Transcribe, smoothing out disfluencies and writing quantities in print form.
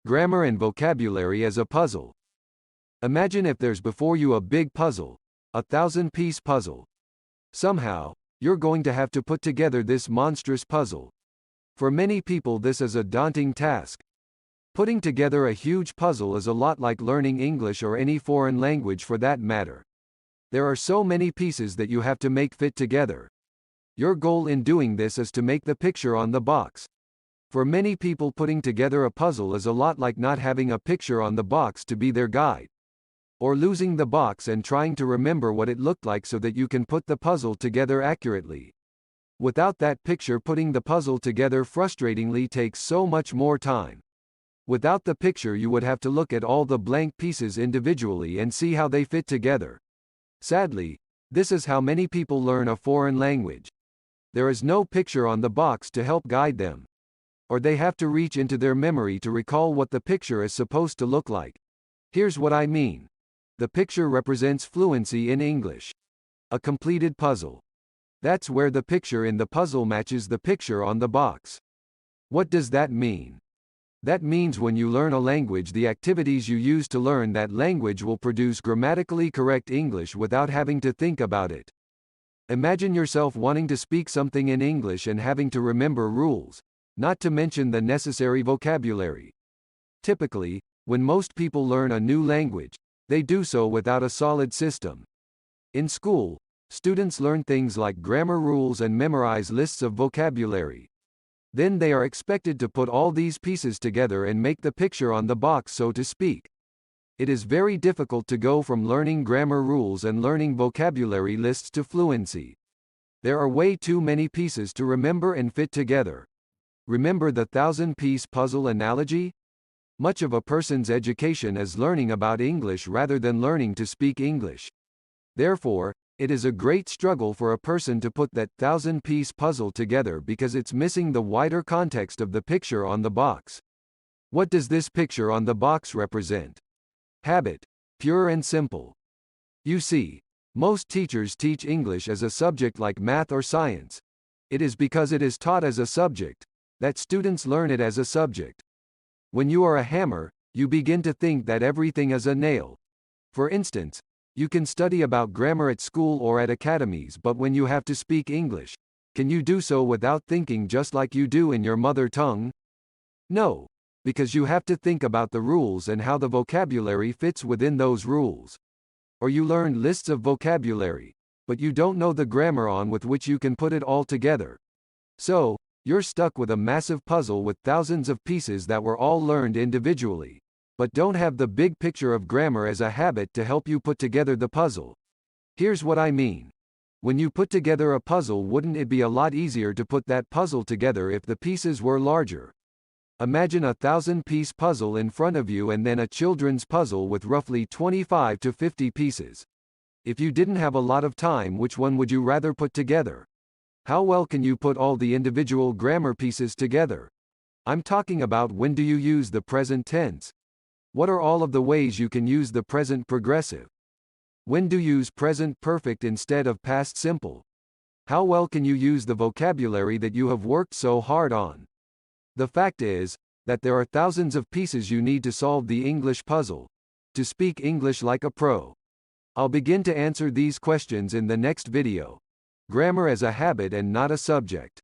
Grammar and vocabulary as a puzzle. Imagine if there's before you a big puzzle, a 1,000-piece puzzle. Somehow, you're going to have to put together this monstrous puzzle. For many people, this is a daunting task. Putting together a huge puzzle is a lot like learning English or any foreign language for that matter. There are so many pieces that you have to make fit together. Your goal in doing this is to make the picture on the box. For many people, putting together a puzzle is a lot like not having a picture on the box to be their guide. Or losing the box and trying to remember what it looked like so that you can put the puzzle together accurately. Without that picture, putting the puzzle together frustratingly takes so much more time. Without the picture, you would have to look at all the blank pieces individually and see how they fit together. Sadly, this is how many people learn a foreign language. There is no picture on the box to help guide them. Or they have to reach into their memory to recall what the picture is supposed to look like. Here's what I mean. The picture represents fluency in English. A completed puzzle. That's where the picture in the puzzle matches the picture on the box. What does that mean? That means when you learn a language, the activities you use to learn that language will produce grammatically correct English without having to think about it. Imagine yourself wanting to speak something in English and having to remember rules, not to mention the necessary vocabulary. Typically, when most people learn a new language, they do so without a solid system. In school, students learn things like grammar rules and memorize lists of vocabulary. Then they are expected to put all these pieces together and make the picture on the box, so to speak. It is very difficult to go from learning grammar rules and learning vocabulary lists to fluency. There are way too many pieces to remember and fit together. Remember the 1,000-piece puzzle analogy? Much of a person's education is learning about English rather than learning to speak English. Therefore, it is a great struggle for a person to put that 1,000-piece puzzle together because it's missing the wider context of the picture on the box. What does this picture on the box represent? Habit. Pure and simple. You see, most teachers teach English as a subject like math or science. It is because it is taught as a subject that students learn it as a subject. When you are a hammer, you begin to think that everything is a nail. For instance, you can study about grammar at school or at academies, but when you have to speak English, can you do so without thinking just like you do in your mother tongue? No, because you have to think about the rules and how the vocabulary fits within those rules. Or you learn lists of vocabulary, but you don't know the grammar on with which you can put it all together. So, you're stuck with a massive puzzle with thousands of pieces that were all learned individually, but don't have the big picture of grammar as a habit to help you put together the puzzle. Here's what I mean. When you put together a puzzle, wouldn't it be a lot easier to put that puzzle together if the pieces were larger? Imagine a 1,000-piece puzzle in front of you and then a children's puzzle with roughly 25 to 50 pieces. If you didn't have a lot of time, which one would you rather put together? How well can you put all the individual grammar pieces together? I'm talking about when do you use the present tense? What are all of the ways you can use the present progressive? When do you use present perfect instead of past simple? How well can you use the vocabulary that you have worked so hard on? The fact is that there are thousands of pieces you need to solve the English puzzle, to speak English like a pro. I'll begin to answer these questions in the next video. Grammar as a habit and not a subject.